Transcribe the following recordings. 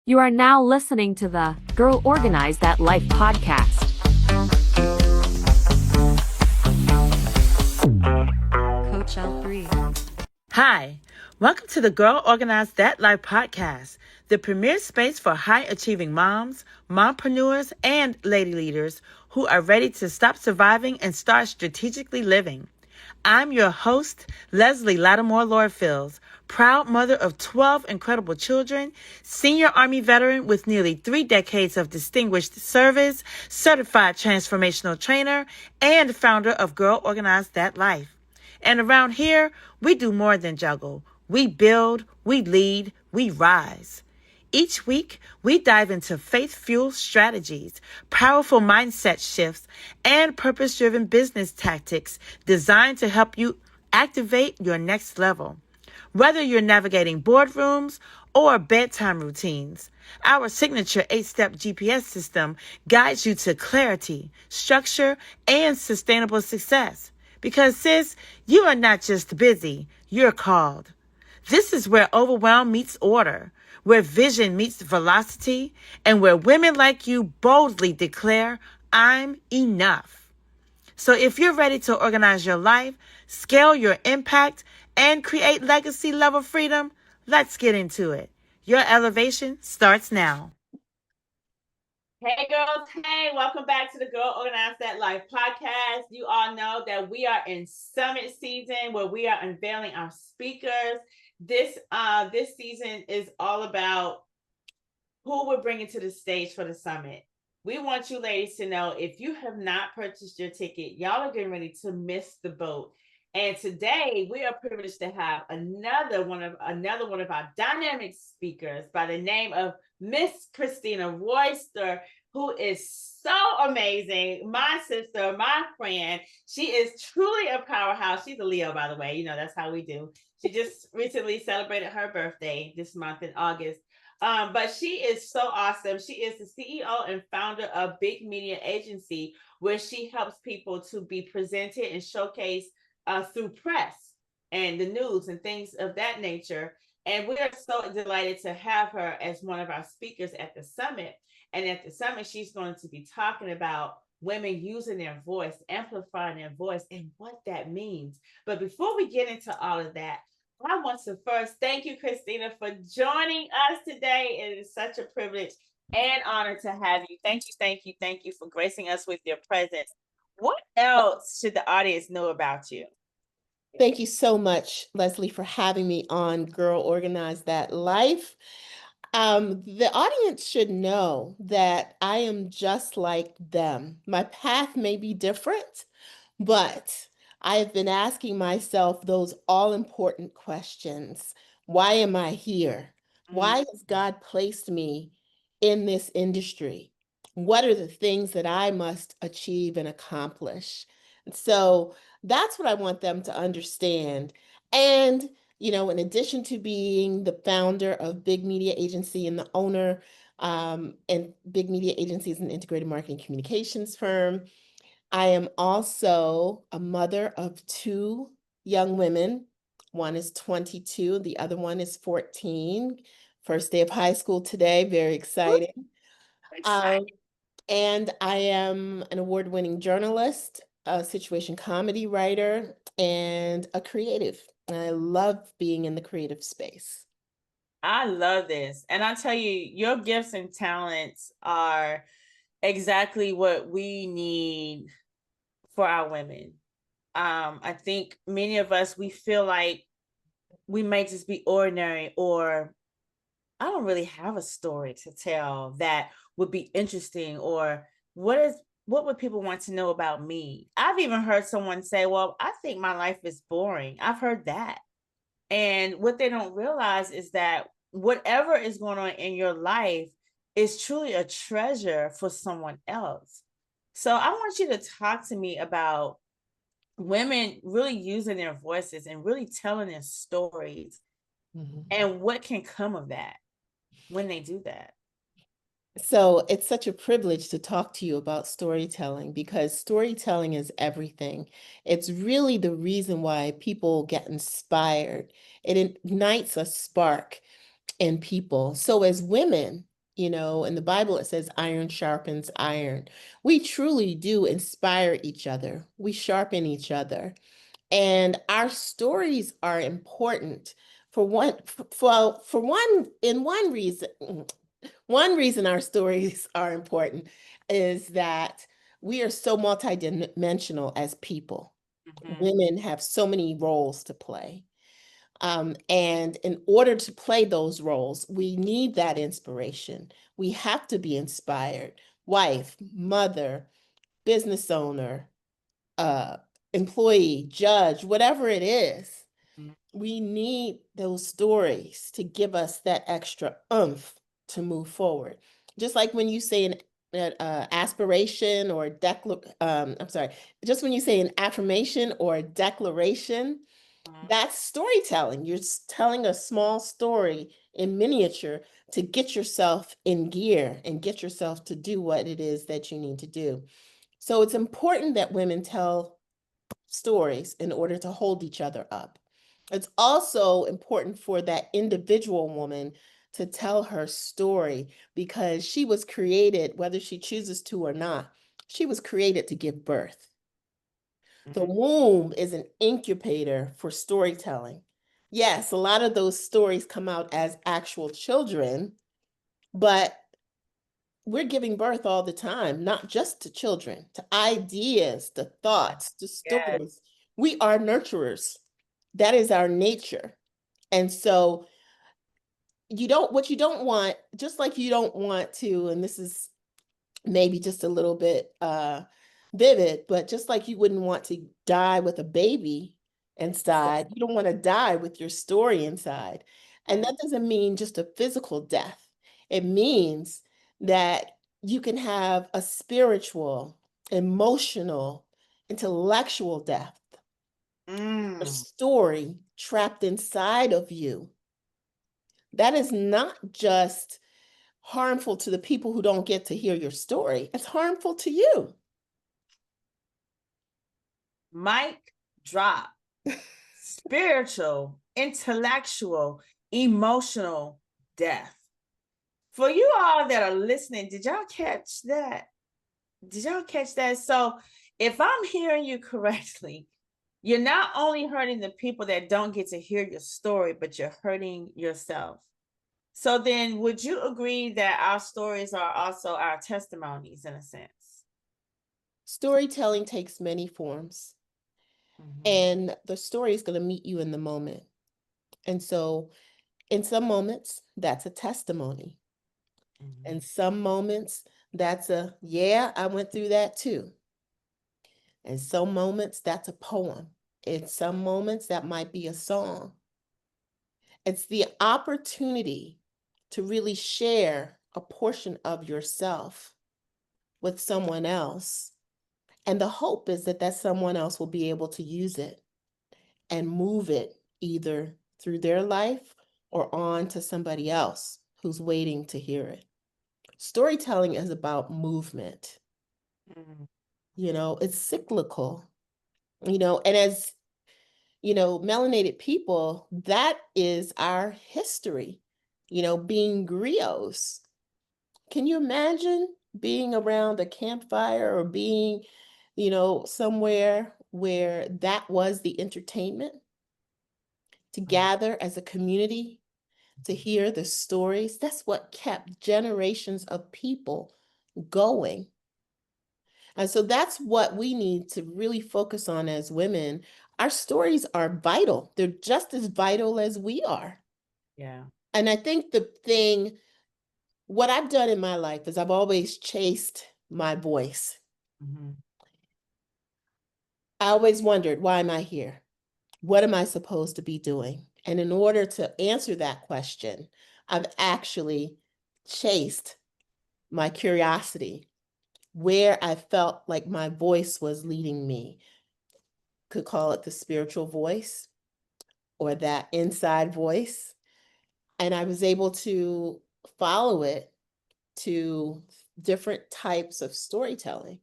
You are now listening to the Girl Organize That Life podcast. Coach L3. Hi, welcome to the Girl Organize That Life podcast, the premier space for high-achieving moms, mompreneurs, and lady leaders who are ready to stop surviving and start strategically living. I'm your host, Leslie Latimore-Lorfils, proud mother of 12 incredible children, senior Army veteran with nearly 3 decades of distinguished service, certified transformational trainer, and founder of Girl Organize That Life. And around here, we do more than juggle. We build, we lead, we rise. Each week, we dive into faith-fueled strategies, powerful mindset shifts, and purpose-driven business tactics designed to help you activate your next level. Whether you're navigating boardrooms or bedtime routines, our signature 8-step GPS system guides you to clarity, structure, and sustainable success. Because, sis, you are not just busy, you're called. This is where overwhelm meets order, where vision meets velocity, and where women like you boldly declare, I'm enough. So if you're ready to organize your life, scale your impact, and create legacy level freedom, let's get into it. Your elevation starts now. Hey girls, hey, welcome back to the Girl Organize That Life podcast. You all know that we are in summit season where we are unveiling our speakers. This season is all about who we're bringing to the stage for the summit. We want you ladies to know if you have not purchased your ticket, y'all are getting ready to miss the boat. And today we are privileged to have another one of our dynamic speakers by the name of Miss Christina Royster, who is so amazing. My sister, my friend. She is truly a powerhouse. She's a Leo, by the way. You know, that's how we do. She just recently celebrated her birthday this month in August. But she is so awesome. She is the CEO and founder of Big Media Agency, where she helps people to be presented and showcased through press and the news and things of that nature. And we are so delighted to have her as one of our speakers at the summit. And at the summit, she's going to be talking about women using their voice, amplifying their voice, and what that means. But before we get into all of that, I want to first thank you, Christina, for joining us today. It is such a privilege and honor to have you. Thank you for gracing us with your presence. What else should the audience know about you? Thank you so much, Leslie, for having me on Girl Organize That Life. The audience should know that I am just like them. My path may be different, but I have been asking myself those all-important questions. Why am I here? Why has God placed me in this industry? What are the things that I must achieve and accomplish? And so that's what I want them to understand. And, you know, in addition to being the founder of Big Media Agency and the owner, and Big Media Agency is an integrated marketing communications firm, I am also a mother of 2 young women. One is 22, the other one is 14. First day of high school today, very exciting. And I am an award-winning journalist, a situation comedy writer, and a creative. I love being in the creative space. I love this. And I tell you, your gifts and talents are exactly what we need for our women. I think many of us, we feel like we may just be ordinary, or I don't really have a story to tell that would be interesting, or what would people want to know about me? I've even heard someone say, well, I think my life is boring. I've heard that. And what they don't realize is that whatever is going on in your life is truly a treasure for someone else. So I want you to talk to me about women really using their voices and really telling their stories, and what can come of that when they do that. So it's such a privilege to talk to you about storytelling, because storytelling is everything. It's really the reason why people get inspired. It ignites a spark in people. So as women, In the Bible, it says iron sharpens iron. We truly do inspire each other. We sharpen each other. And our stories are important for one, in one reason our stories are important is that we are so multidimensional as people. Women have so many roles to play. And in order to play those roles, we need that inspiration. We have to be inspired. Wife, mother, business owner, uh, employee, judge, whatever it is, we need those stories to give us that extra oomph to move forward. Just like when you say an aspiration or I'm sorry, just when you say an affirmation or a declaration, that's storytelling. You're telling a small story in miniature to get yourself in gear and get yourself to do what it is that you need to do. So it's important that women tell stories in order to hold each other up. It's also important for that individual woman to tell her story because she was created, whether she chooses to or not, she was created to give birth. The womb is an incubator for storytelling. Yes, a lot of those stories come out as actual children, but we're giving birth all the time, not just to children, to ideas, to thoughts, to Yes. stories. We are nurturers. That is our nature. And so what you don't want, just like you don't want to, and this is maybe just a little bit vivid, but just like you wouldn't want to die with a baby inside, you don't want to die with your story inside. And that doesn't mean just a physical death. It means that you can have a spiritual, emotional, intellectual death, a story trapped inside of you. That is not just harmful to the people who don't get to hear your story. It's harmful to you. Mic drop. Spiritual, intellectual, emotional death. For you all that are listening, did y'all catch that? Did y'all catch that? So, if I'm hearing you correctly, you're not only hurting the people that don't get to hear your story, but you're hurting yourself. So then, would you agree that our stories are also our testimonies in a sense? Storytelling takes many forms, and the story is going to meet you in the moment. And so, in some moments, that's a testimony. In some moments, that's yeah, I went through that too. In some moments, that's a poem. In some moments, that might be a song. It's the opportunity to really share a portion of yourself with someone else. And the hope is that someone else will be able to use it and move it either through their life or on to somebody else who's waiting to hear it. Storytelling is about movement. It's cyclical, and as melanated people, that is our history, being griots. Can you imagine being around a campfire or being, somewhere where that was the entertainment? To gather as a community, to hear the stories, that's what kept generations of people going. And so that's what we need to really focus on as women. Our stories are vital. They're just as vital as we are. Yeah. And I think what I've done in my life is I've always chased my voice. I always wondered, why am I here? What am I supposed to be doing? And in order to answer that question, I've actually chased my curiosity, where I felt like my voice was leading me. Could call it the spiritual voice or that inside voice. And I was able to follow it to different types of storytelling.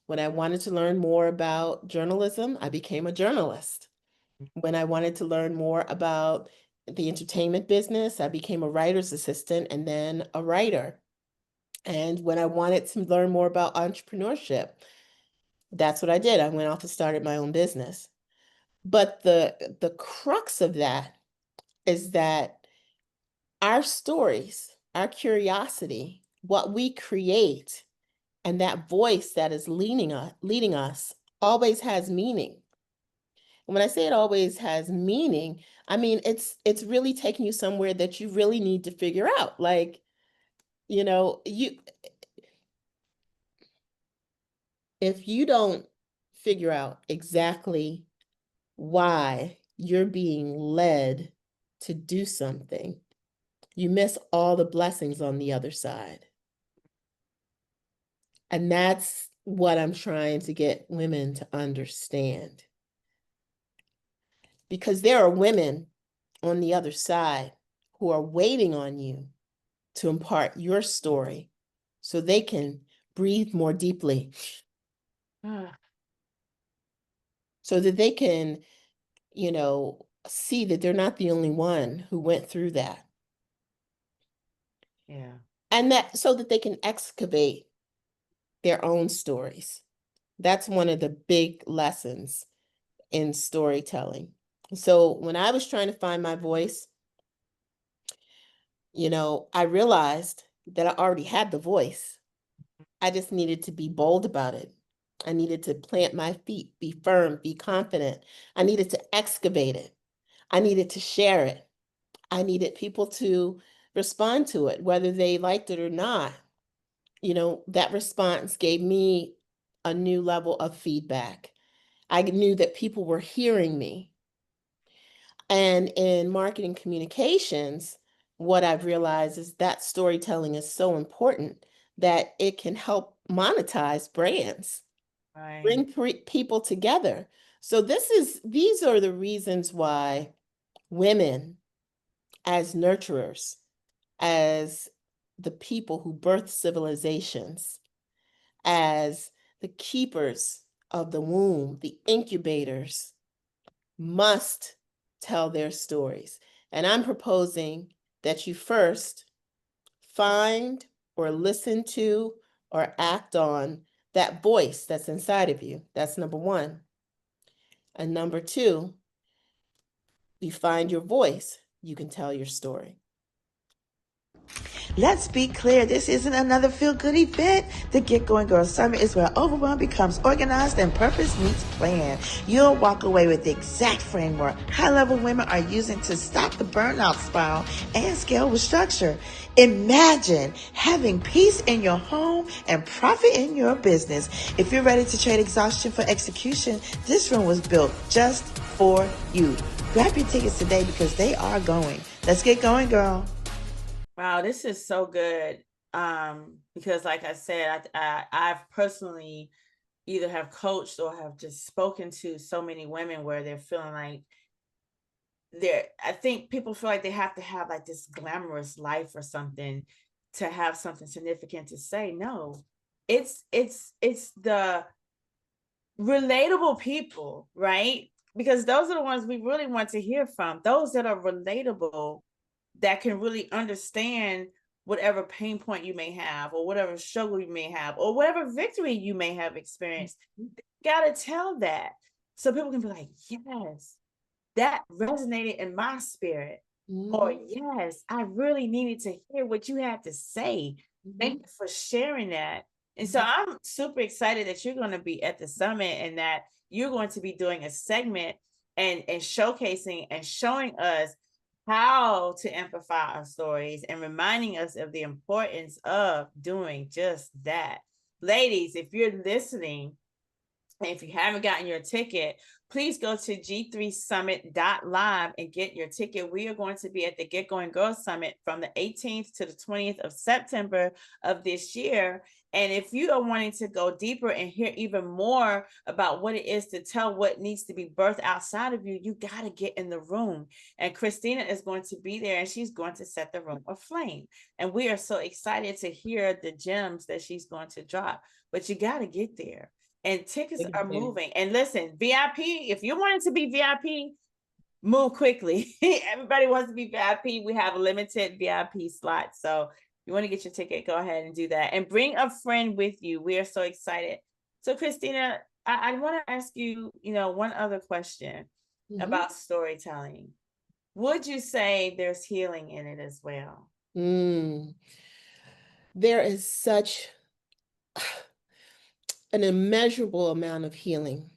When I wanted to learn more about journalism, I became a journalist. When I wanted to learn more about the entertainment business, I became a writer's assistant and then a writer. And when I wanted to learn more about entrepreneurship, that's what I did. I went off and started my own business. But the crux of that is that our stories, our curiosity, what we create, and that voice that is leading us always has meaning. And when I say it always has meaning, I mean it's really taking you somewhere that you really need to figure out. Like, you if you don't figure out exactly why you're being led to do something, you miss all the blessings on the other side. And that's what I'm trying to get women to understand. Because there are women on the other side who are waiting on you to impart your story so they can breathe more deeply, so that they can, see that they're not the only one who went through that. Yeah. And that so that they can excavate their own stories. That's one of the big lessons in storytelling. So when I was trying to find my voice, I realized that I already had the voice. I just needed to be bold about it. I needed to plant my feet, be firm, be confident. I needed to excavate it. I needed to share it. I needed people to respond to it, whether they liked it or not. That response gave me a new level of feedback. I knew that people were hearing me. And in marketing communications, what I've realized is that storytelling is so important that it can help monetize brands, Right. bring people together. So these are the reasons why women, as nurturers, as the people who birth civilizations, as the keepers of the womb, the incubators, must tell their stories. And I'm proposing that you first find or listen to or act on that voice that's inside of you. That's number one. And number two, you find your voice, you can tell your story. Let's be clear, this isn't another feel-good event. The Get Going Girl Summit is where overwhelm becomes organized and purpose meets plan. You'll walk away with the exact framework high-level women are using to stop the burnout spiral and scale with structure. Imagine having peace in your home and profit in your business. If you're ready to trade exhaustion for execution, this room was built just for you. Grab your tickets today because they are going. Let's get going, girl. Wow, this is so good. Because like I said, I've personally either have coached or have just spoken to so many women where they're feeling like I think people feel like they have to have like this glamorous life or something to have something significant to say. No, it's the relatable people, right? Because those are the ones we really want to hear from. Those that are relatable, that can really understand whatever pain point you may have, or whatever struggle you may have, or whatever victory you may have experienced. You gotta tell that so people can be like, yes, that resonated in my spirit. Or yes, I really needed to hear what you had to say. Thank you for sharing that. And so I'm super excited that you're going to be at the summit and that you're going to be doing a segment and showcasing and showing us how to amplify our stories and reminding us of the importance of doing just that. Ladies, if you're listening, and if you haven't gotten your ticket, please go to g3summit.live and get your ticket. We are going to be at the Get Going Girl Summit from the 18th to the 20th of September of this year. And if you are wanting to go deeper and hear even more about what it is to tell what needs to be birthed outside of you, you got to get in the room. And Christina is going to be there and she's going to set the room aflame. And we are so excited to hear the gems that she's going to drop. But you got to get there. And tickets are moving. And listen, VIP, if you wanted to be VIP, move quickly. Everybody wants to be VIP. We have a limited VIP slot. So you want to get your ticket, go ahead and do that. And bring a friend with you. We are so excited. So, Christina, I want to ask you, one other question about storytelling. Would you say there's healing in it as well? There is such an immeasurable amount of healing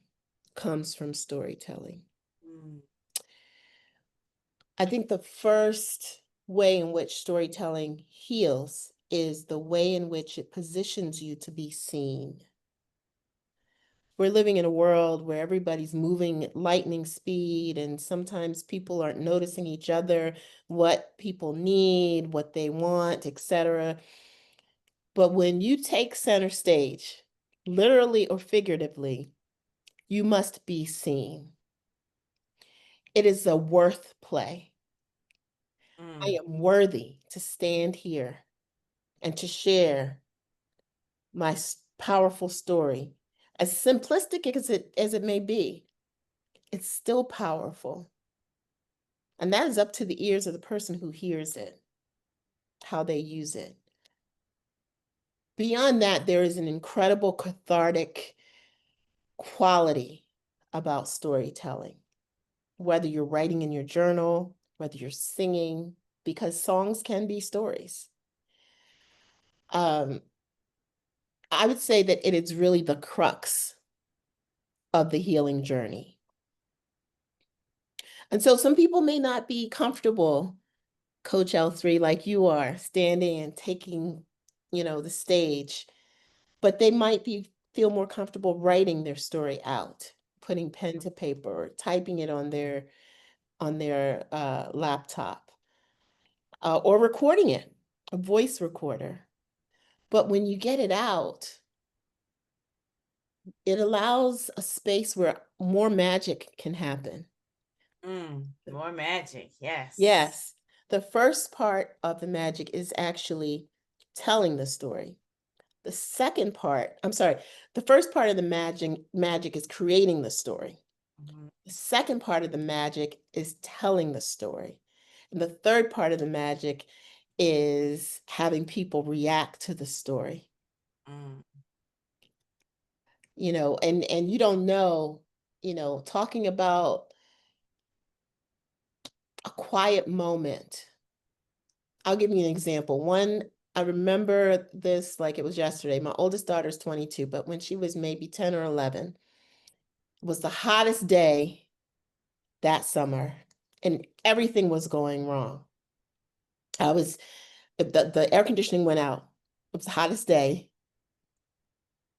comes from storytelling. I think the first way in which storytelling heals is the way in which it positions you to be seen. We're living in a world where everybody's moving at lightning speed, and sometimes people aren't noticing each other, what people need, what they want, etc. But when you take center stage, literally or figuratively, you must be seen. It is a worth play. I am worthy to stand here and to share my powerful story. As simplistic as it may be, it's still powerful. And that is up to the ears of the person who hears it, how they use it. Beyond that, there is an incredible cathartic quality about storytelling. Whether you're writing in your journal, whether you're singing, because songs can be stories. I would say that it is really the crux of the healing journey. And so some people may not be comfortable, Coach L3, like you are, standing and taking, the stage, but they might feel more comfortable writing their story out, putting pen to paper, or typing it on their laptop, or recording it, a voice recorder. But when you get it out, it allows a space where more magic can happen. More magic, yes. Yes. The first part of the magic is actually telling the story. The second part, the first part of the magic is creating the story. The second part of the magic is telling the story. And the third part of the magic is having people react to the story. And you don't know, talking about a quiet moment. I'll give you an example. I remember this like it was yesterday. My oldest daughter's 22, but when she was maybe 10 or 11, it was the hottest day that summer, and everything was going wrong. The air conditioning went out. It was the hottest day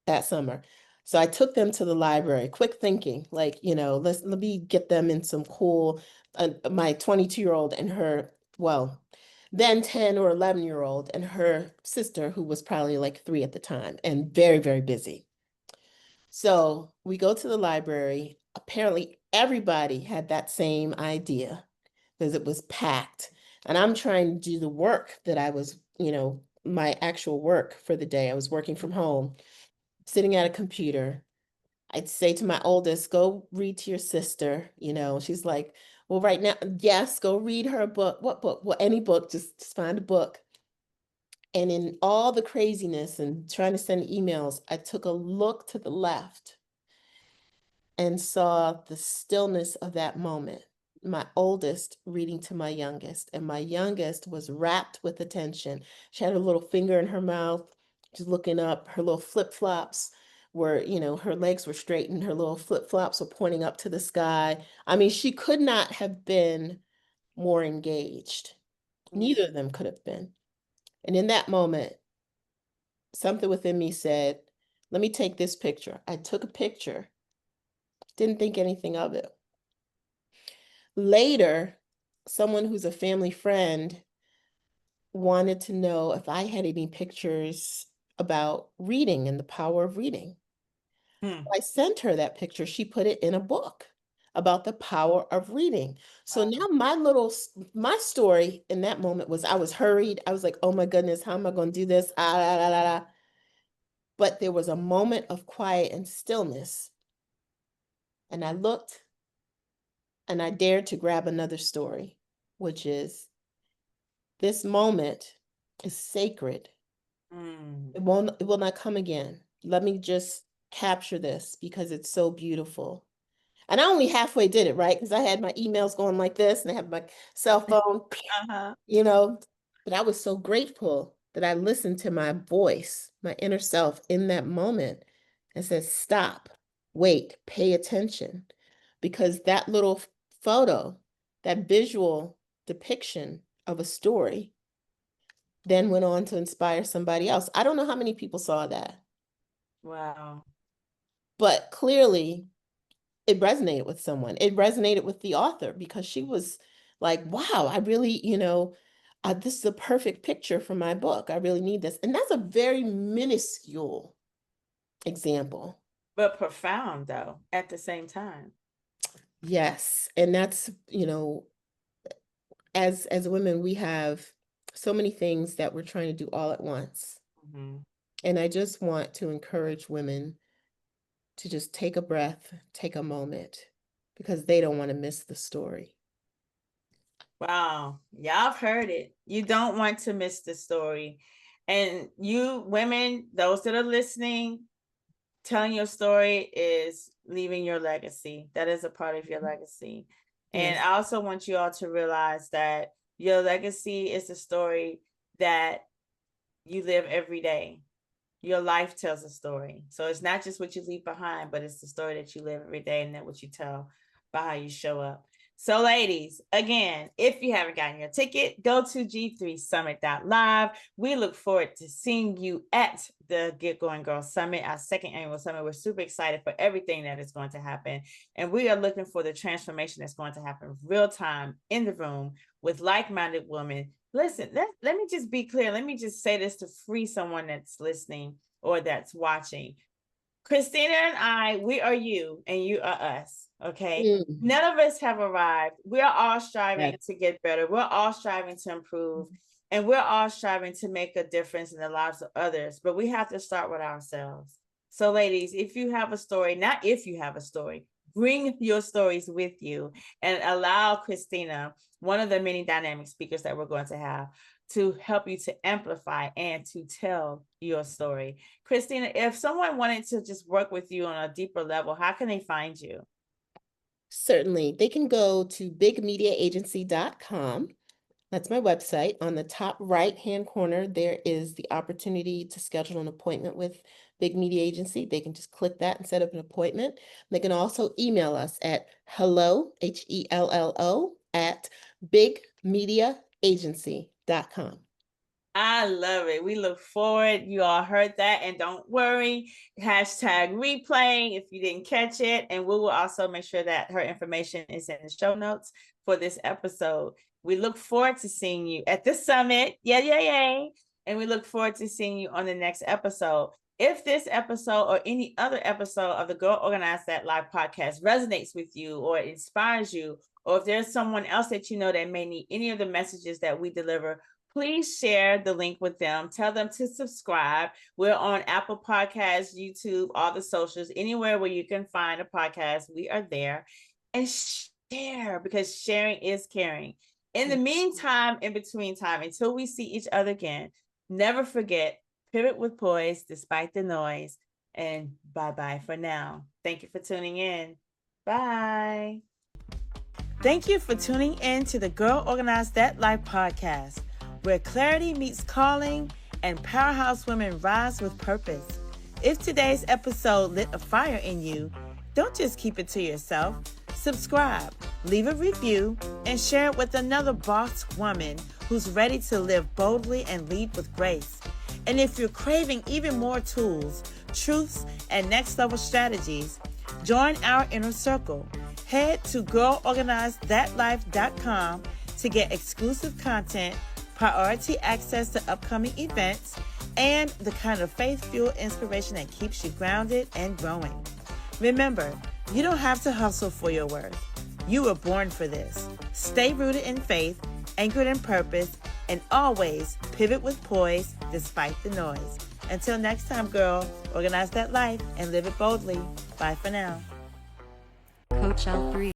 that summer. So I took them to the library, quick thinking, like, let me get them in some cool, my 22-year-old and her, well, then 10 or 11-year-old and her sister, who was probably like 3 at the time and very, very busy. So we go to the library. Apparently everybody had that same idea because it was packed. And I'm trying to do the work that I was, my actual work for the day. I was working from home, sitting at a computer. I'd say to my oldest, go read to your sister. She's like, well, right now, yes, go read her book. What book? Well, any book, just find a book. And in all the craziness and trying to send emails, I took a look to the left and saw the stillness of that moment. My oldest reading to my youngest, and my youngest was rapt with attention. She had her little finger in her mouth, just looking up. Her little flip-flops were, her legs were straight and her little flip-flops were pointing up to the sky. I mean, she could not have been more engaged. Neither of them could have been. And in that moment, something within me said, let me take this picture. I took a picture, didn't think anything of it. Later, someone who's a family friend wanted to know if I had any pictures about reading and the power of reading. I sent her that picture. She put it in a book about the power of reading. So now my story in that moment was I was hurried. I was like, oh my goodness, how am I going to do this? But there was a moment of quiet and stillness. And I looked and I dared to grab another story, which is this moment is sacred. Mm. It will not come again. Let me just capture this because it's so beautiful. And I only halfway did it, right? Because I had my emails going like this and I have my cell phone, Uh-huh. you know. But I was so grateful that I listened to my voice, my inner self in that moment and said, stop, wait, pay attention. Because that little photo, that visual depiction of a story, then went on to inspire somebody else. I don't know how many people saw that, Wow. but clearly it resonated with someone. It resonated with the author because she was like, wow, I really, this is a perfect picture for my book. I really need this. And that's a very minuscule example. But profound, though, at the same time. Yes. And that's, as women, we have so many things that we're trying to do all at once. Mm-hmm. And I just want to encourage women to just take a breath, take a moment, because they don't want to miss the story. Wow. Y'all have heard it. You don't want to miss the story. And you women, those that are listening, telling your story is leaving your legacy. That is a part of your legacy. And Yes. I also want you all to realize that your legacy is the story that you live every day. Your life tells a story. So it's not just what you leave behind, but it's the story that you live every day and that what you tell by how you show up. So ladies, again, if you haven't gotten your ticket, go to G3summit.live. We look forward to seeing you at the Get Going Girl Summit, our second annual summit. We're super excited for everything that is going to happen. And we are looking for the transformation that's going to happen real time in the room with like-minded women. Listen, let me just be clear. Let me just say this to free someone that's listening or that's watching. Christina and I, we are you and you are us. Okay. None of us have arrived. We're all striving to get better. We're all striving to improve. And we're all striving to make a difference in the lives of others. But we have to start with ourselves. So, ladies, if you have a story, not if you have a story, bring your stories with you and allow Christina, one of the many dynamic speakers that we're going to have, to help you to amplify and to tell your story. Christina, if someone wanted to just work with you on a deeper level, how can they find you? Certainly. They can go to bigmediaagency.com. That's my website. On the top right-hand corner, there is the opportunity to schedule an appointment with Big Media Agency. They can just click that and set up an appointment. They can also email us at hello, HELLO, at bigmediaagency.com. I love it. We look forward. You all heard that. And don't worry, hashtag replay if you didn't catch it. And we will also make sure that her information is in the show notes for this episode. We look forward to seeing you at the summit. Yay. And we look forward to seeing you on the next episode. If this episode or any other episode of the Girl Organize That Live podcast resonates with you or inspires you, or if there's someone else that you know that may need any of the messages that we deliver, please share the link with them. Tell them to subscribe. We're on Apple Podcasts, YouTube, all the socials, anywhere where you can find a podcast. We are there. And share, because sharing is caring. In the meantime, in between time, until we see each other again, never forget, pivot with poise despite the noise. And bye-bye for now. Thank you for tuning in. Bye. Thank you for tuning in to the Girl Organize That Life podcast, where clarity meets calling and powerhouse women rise with purpose. If today's episode lit a fire in you, don't just keep it to yourself. Subscribe, leave a review, and share it with another boss woman who's ready to live boldly and lead with grace. And if you're craving even more tools, truths, and next level strategies, join our inner circle. Head to girlorganizedthatlife.com to get exclusive content, priority access to upcoming events, and the kind of faith-fueled inspiration that keeps you grounded and growing. Remember, you don't have to hustle for your worth. You were born for this. Stay rooted in faith, anchored in purpose, and always pivot with poise despite the noise. Until next time, girl, organize that life and live it boldly. Bye for now. Coach L3.